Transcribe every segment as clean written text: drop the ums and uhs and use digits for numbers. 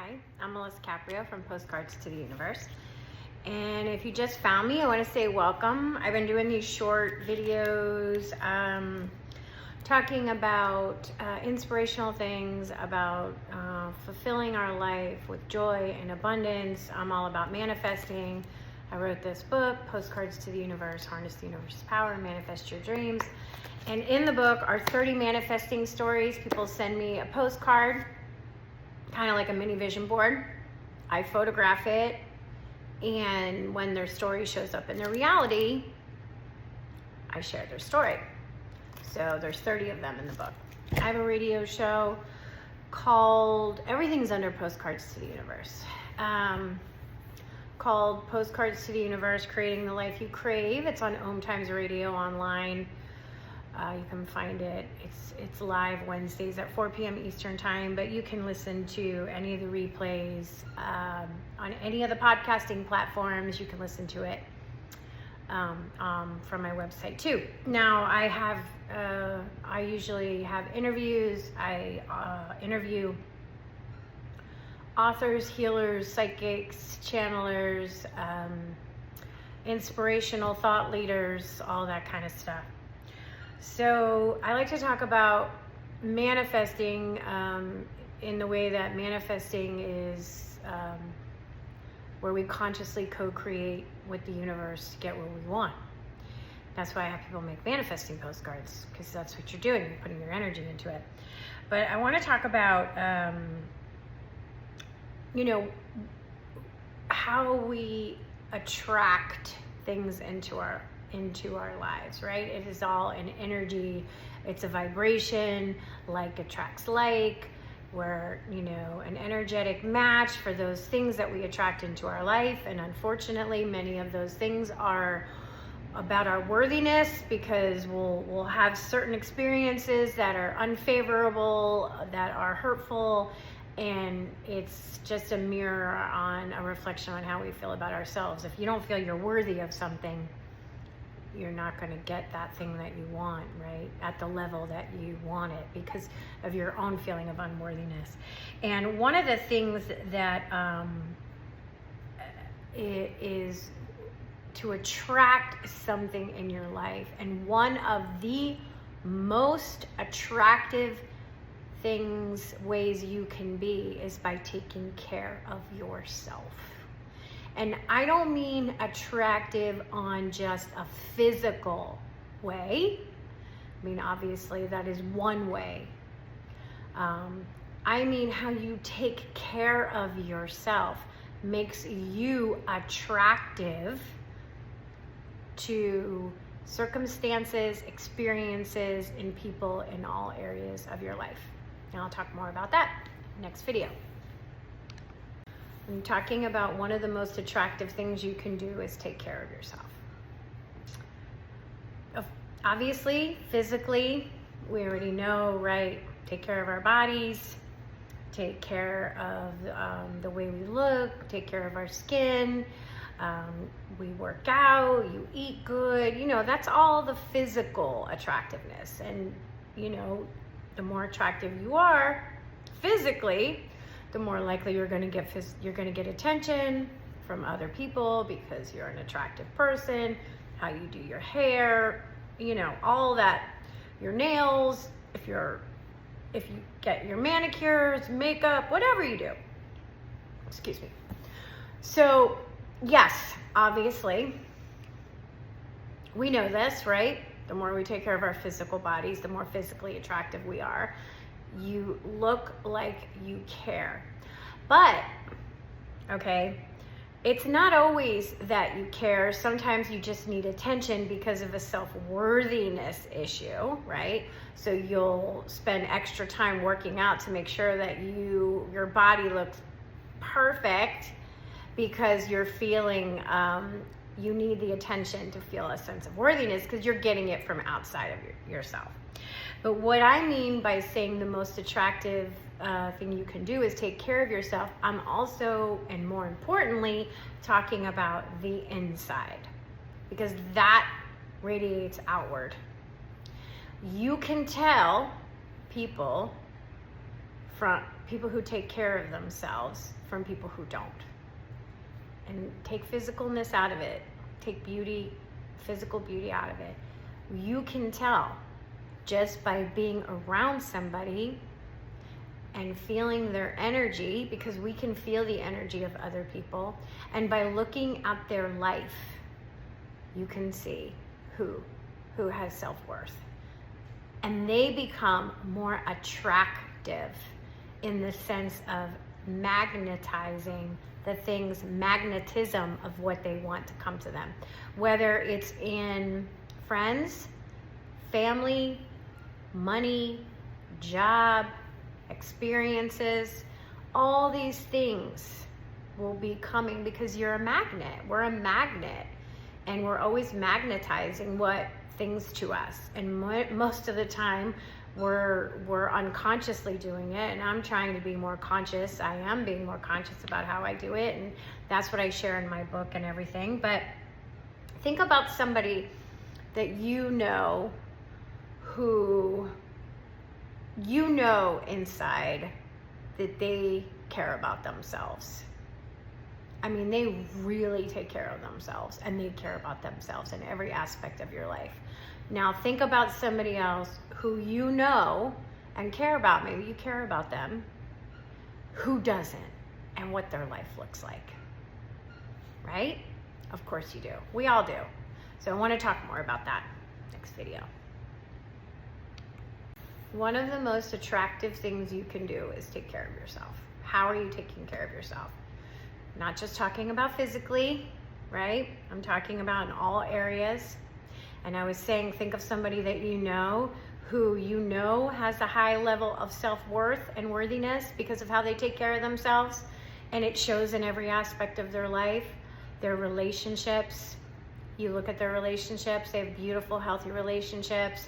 Hi, I'm Melisa Caprio from Postcards to the Universe. And if you just found me, I want to say welcome. I've been doing these short videos talking about inspirational things, about fulfilling our life with joy and abundance. I'm all about manifesting. I wrote this book, Postcards to the Universe, Harness the Universe's Power and Manifest Your Dreams. And in the book are 30 manifesting stories. People send me a postcard, kind of like a mini vision board. I photograph it, and when their story shows up in their reality, I share their story. So there's 30 of them in the book. I have a radio show called, everything's under Postcards to the Universe, called Postcards to the Universe, Creating the Life You Crave. It's on Om Times Radio online. You can find it. It's live Wednesdays at 4 p.m. Eastern Time, but you can listen to any of the replays on any of the podcasting platforms. You can listen to it from my website too. Now I usually have interviews. I interview authors, healers, psychics, channelers, inspirational thought leaders, all that kind of stuff. So I like to talk about manifesting in the way that manifesting is where we consciously co-create with the universe to get what we want. That's why I have people make manifesting postcards, because that's what you're doing. You're putting your energy into it. But I want to talk about, how we attract things into our lives, right? It is all an energy. It's a vibration. Like attracts like. We're, an energetic match for those things that we attract into our life. And unfortunately, many of those things are about our worthiness, because we'll have certain experiences that are unfavorable, that are hurtful, and it's just a mirror on a reflection on how we feel about ourselves. If you don't feel you're worthy of something, you're not going to get that thing that you want, right? At the level that you want it, because of your own feeling of unworthiness. And one of the things that is to attract something in your life, and one of the most attractive ways you can be is by taking care of yourself. And I don't mean attractive on just a physical way. I mean, obviously that is one way. I mean how you take care of yourself makes you attractive to circumstances, experiences, and people in all areas of your life. And I'll talk more about that next video. I'm talking about one of the most attractive things you can do is take care of yourself. Obviously, physically, we already know, right? Take care of our bodies, take care of the way we look, take care of our skin. We work out, you eat good, that's all the physical attractiveness. And, the more attractive you are physically, the more likely you're going to get attention from other people, because you're an attractive person. How you do your hair, all that, your nails, if you get your manicures, makeup, whatever you do. Excuse me. So yes, obviously, we know this, right? The more we take care of our physical bodies, the more physically attractive we are. You look like you care. But, okay, it's not always that you care. Sometimes you just need attention because of a self-worthiness issue, right? So you'll spend extra time working out to make sure that your body looks perfect, because you're feeling, you need the attention to feel a sense of worthiness, because you're getting it from outside of yourself. But what I mean by saying the most attractive thing you can do is take care of yourself, I'm also, and more importantly, talking about the inside, because that radiates outward. You can tell people people who take care of themselves from people who don't. And take physicalness out of it. Take beauty, physical beauty out of it. You can tell just by being around somebody and feeling their energy, because we can feel the energy of other people. And by looking at their life, you can see who has self-worth. And they become more attractive in the sense of magnetizing the things, magnetism of what they want to come to them. Whether it's in friends, family, money, job, experiences, all these things will be coming because you're a magnet. We're a magnet, and we're always magnetizing what things to us. And most of the time, we're unconsciously doing it, and I'm trying to be more conscious. I am being more conscious about how I do it, and that's what I share in my book and everything. But think about somebody that you know who you know inside that they care about themselves. I mean, they really take care of themselves, and they care about themselves in every aspect of your life. Now think about somebody else who you know and care about. Maybe you care about them, who doesn't, and what their life looks like, right? Of course you do. We all do. So I want to talk more about that next video. One of the most attractive things you can do is take care of yourself. How are you taking care of yourself? Not just talking about physically, right? I'm talking about in all areas. And I was saying, think of somebody that you know who you know has a high level of self-worth and worthiness because of how they take care of themselves. And it shows in every aspect of their life, their relationships. You look at their relationships, they have beautiful, healthy relationships.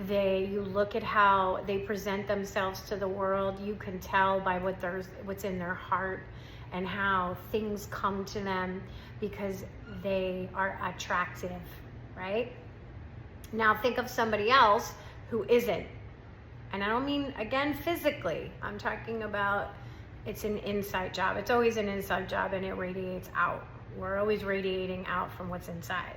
You look at how they present themselves to the world. You can tell by what's in their heart and how things come to them because they are attractive, right? Now think of somebody else who isn't. And I don't mean, again, physically. I'm talking about it's an inside job. It's always an inside job, and it radiates out. We're always radiating out from what's inside.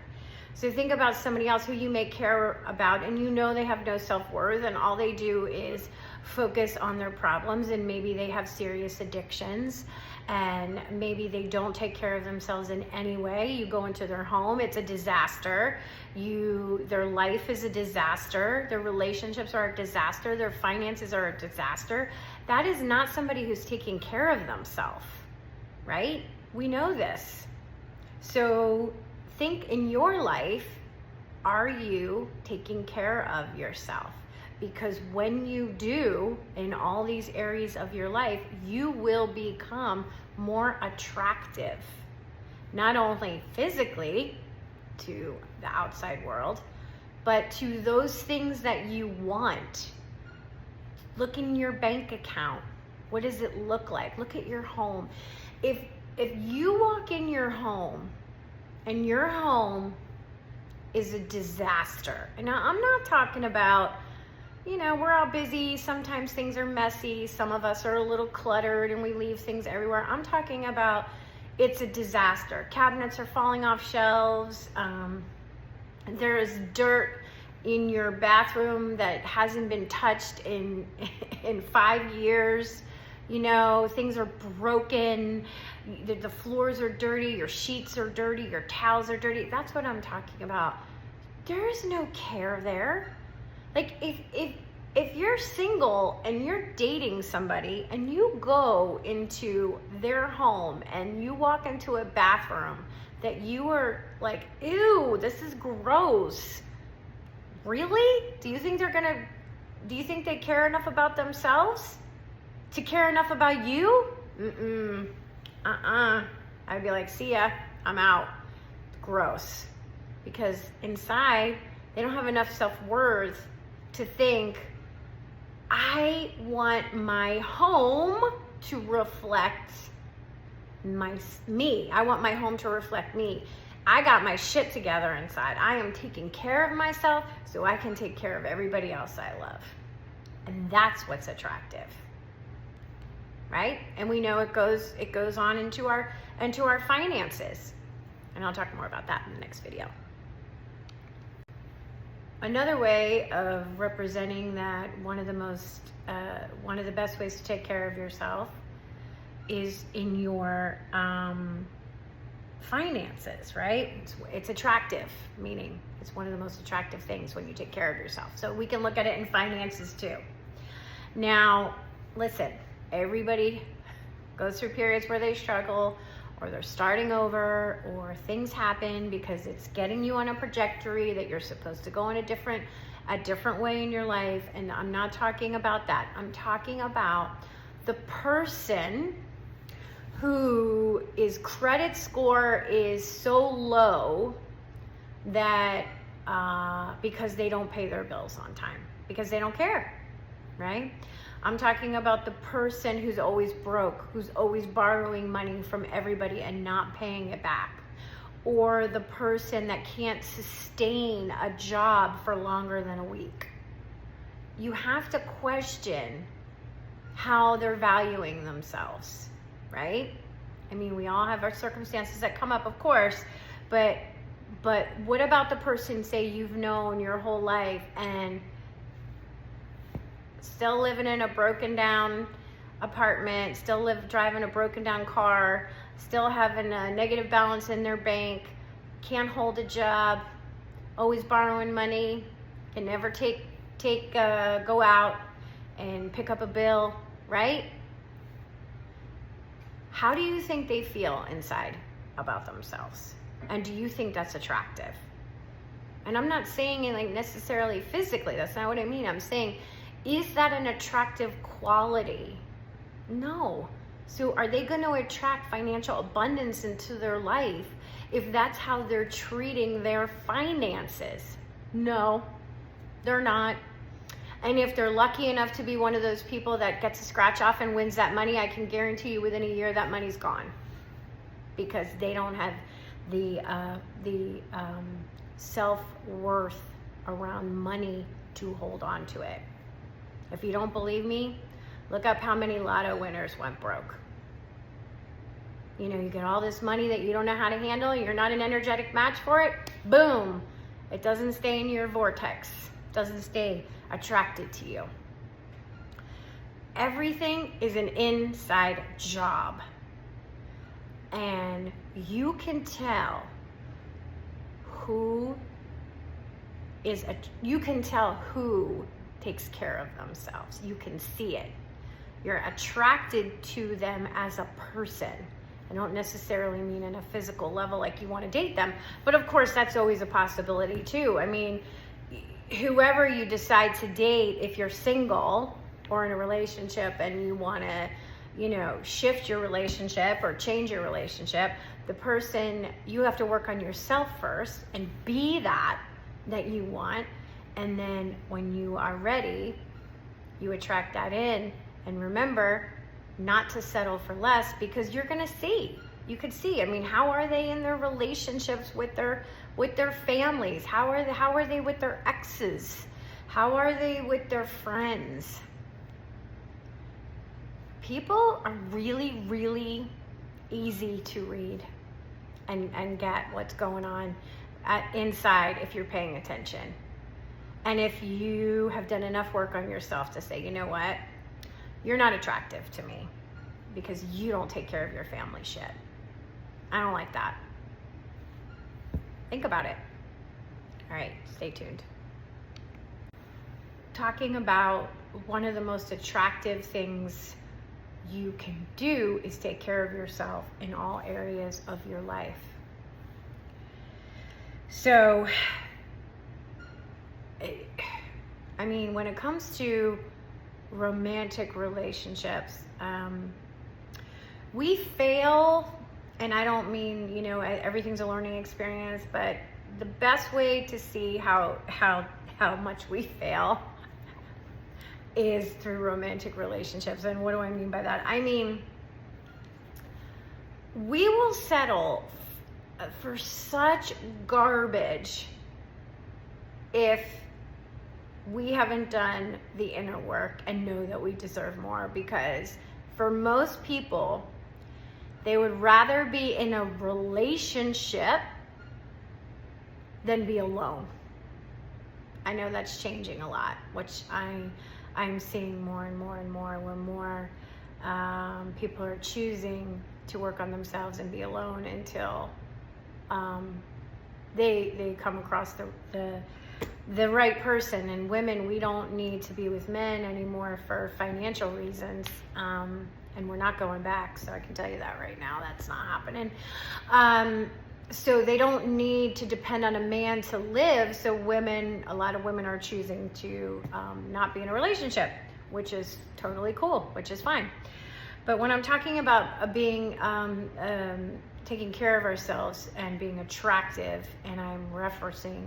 So think about somebody else who you may care about, and you know they have no self-worth, and all they do is focus on their problems, and maybe they have serious addictions, and maybe they don't take care of themselves in any way. You go into their home, it's a disaster. Their life is a disaster. Their relationships are a disaster. Their finances are a disaster. That is not somebody who's taking care of themselves, right? We know this. So think in your life, are you taking care of yourself? Because when you do, in all these areas of your life, you will become more attractive, not only physically to the outside world, but to those things that you want. Look in your bank account. What does it look like? Look at your home. If you walk in your home and your home is a disaster, and now I'm not talking about, we're all busy. Sometimes things are messy. Some of us are a little cluttered and we leave things everywhere. I'm talking about it's a disaster. Cabinets are falling off shelves. There is dirt in your bathroom that hasn't been touched in 5 years. Things are broken. The floors are dirty. Your sheets are dirty. Your towels are dirty. That's what I'm talking about. There is no care there. Like if you're single and you're dating somebody and you go into their home and you walk into a bathroom that you are like, ew, this is gross. Really? Do you think they care enough about themselves to care enough about you? I'd be like, see ya, I'm out. Gross. Because inside, they don't have enough self-worth to think, I want my home to reflect me. I want my home to reflect me. I got my shit together inside. I am taking care of myself so I can take care of everybody else I love. And that's what's attractive. right? And we know it goes on into our finances. And I'll talk more about that in the next video. Another way of representing that one of the best ways to take care of yourself is in your finances, right? It's attractive, meaning it's one of the most attractive things when you take care of yourself. So we can look at it in finances too. Now, listen, everybody goes through periods where they struggle, or they're starting over, or things happen because it's getting you on a trajectory that you're supposed to go in a different way in your life. And I'm not talking about that. I'm talking about the person whose credit score is so low that because they don't pay their bills on time, because they don't care, right? I'm talking about the person who's always broke, who's always borrowing money from everybody and not paying it back. Or the person that can't sustain a job for longer than a week. You have to question how they're valuing themselves, right? I mean, we all have our circumstances that come up, of course, but what about the person, say, you've known your whole life and still living in a broken down apartment, still driving a broken down car, still having a negative balance in their bank, can't hold a job, always borrowing money, can never go out and pick up a bill, right? How do you think they feel inside about themselves? And do you think that's attractive? And I'm not saying it like necessarily physically, that's not what I mean. I'm saying, is that an attractive quality? No. So are they going to attract financial abundance into their life if that's how they're treating their finances? No, they're not. And if they're lucky enough to be one of those people that gets a scratch off and wins that money, I can guarantee you within a year that money's gone, because they don't have the self-worth around money to hold on to it. If you don't believe me, look up how many lotto winners went broke. You know, you get all this money that you don't know how to handle, you're not an energetic match for it, boom, it doesn't stay in your vortex, doesn't stay attracted to you. Everything is an inside job. And you can tell who takes care of themselves. You can see it. You're attracted to them as a person. I don't necessarily mean in a physical level like you want to date them, but of course that's always a possibility too. I mean, whoever you decide to date, if you're single or in a relationship and you want to, you know, shift your relationship or change your relationship, the person, you have to work on yourself first and be that you want. And then when you are ready, you attract that in. And remember not to settle for less, because you're going to see. You could see. I mean, how are they in their relationships with their families? How are they with their exes? How are they with their friends? People are really, really easy to read and get what's going on inside if you're paying attention. And if you have done enough work on yourself to say, you know what, you're not attractive to me because you don't take care of your family shit. I don't like that. Think about it. All right, stay tuned. Talking about one of the most attractive things you can do is take care of yourself in all areas of your life. So, I mean, when it comes to romantic relationships, we fail, and I don't mean, you know, everything's a learning experience, but the best way to see how much we fail is through romantic relationships. And what do I mean by that? I mean, we will settle for such garbage if we haven't done the inner work and know that we deserve more, because For most people, they would rather be in a relationship than be alone. I know that's changing a lot, which I'm seeing more and more and more, where more people are choosing to work on themselves and be alone until they come across the right person. And women, we don't need to be with men anymore for financial reasons, and we're not going back, so I can tell you that right now, that's not happening. So they don't need to depend on a man to live. So a lot of women are choosing to not be in a relationship, which is totally cool, which is fine. But when I'm talking about being taking care of ourselves and being attractive, and I'm referencing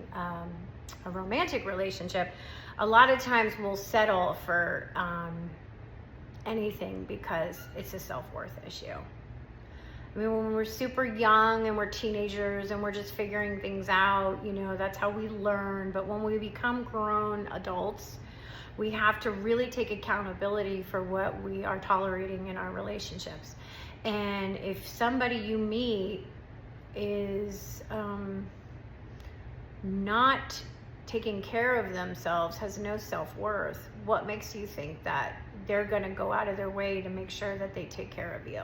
a romantic relationship, a lot of times we'll settle for anything because it's a self-worth issue. I mean, when we're super young and we're teenagers and we're just figuring things out, that's how we learn. But when we become grown adults, we have to really take accountability for what we are tolerating in our relationships. And if somebody you meet is not taking care of themselves, has no self-worth, what makes you think that they're going to go out of their way to make sure that they take care of you?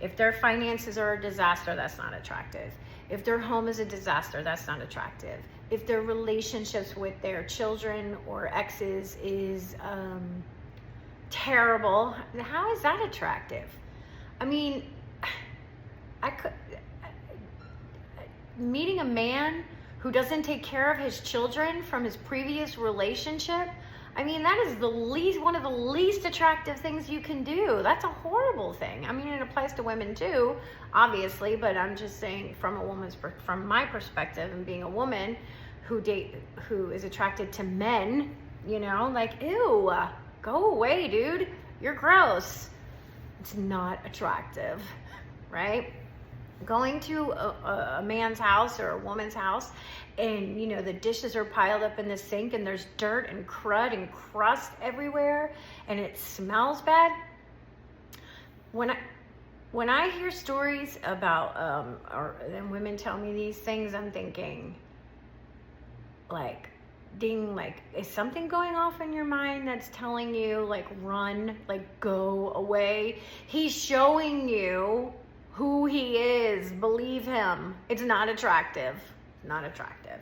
If their finances are a disaster, that's not attractive. If their home is a disaster, that's not attractive. If their relationships with their children or exes is terrible, how is that attractive? I mean, meeting a man who doesn't take care of his children from his previous relationship, I mean, that is one of the least attractive things you can do. That's a horrible thing. I mean, it applies to women too, obviously, but I'm just saying from my perspective, and being a woman who is attracted to men, like, ew, go away, dude. You're gross. It's not attractive, right? Going to a man's house or a woman's house, and the dishes are piled up in the sink and there's dirt and crud and crust everywhere and it smells bad. When I hear stories about and women tell me these things, I'm thinking, like, ding, like, is something going off in your mind that's telling you, like, run, like, go away? He's showing you who he is. Believe him. It's not attractive. Not attractive.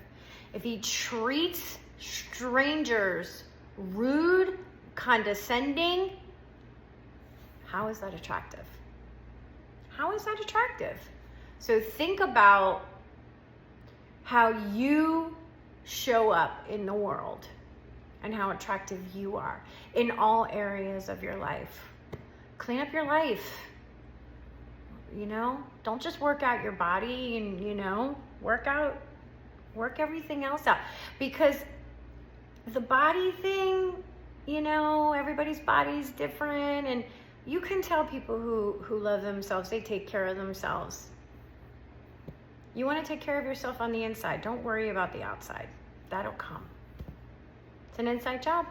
If he treats strangers rude, condescending, how is that attractive? How is that attractive? So think about how you show up in the world and how attractive you are in all areas of your life. Clean up your life. Don't just work out your body and, work everything else out. Because the body thing, everybody's body's different, and you can tell people who love themselves, they take care of themselves. You want to take care of yourself on the inside. Don't worry about the outside. That'll come. It's an inside job.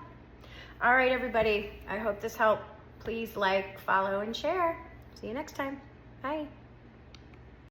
All right, everybody. I hope this helped. Please like, follow, and share. See you next time. Bye.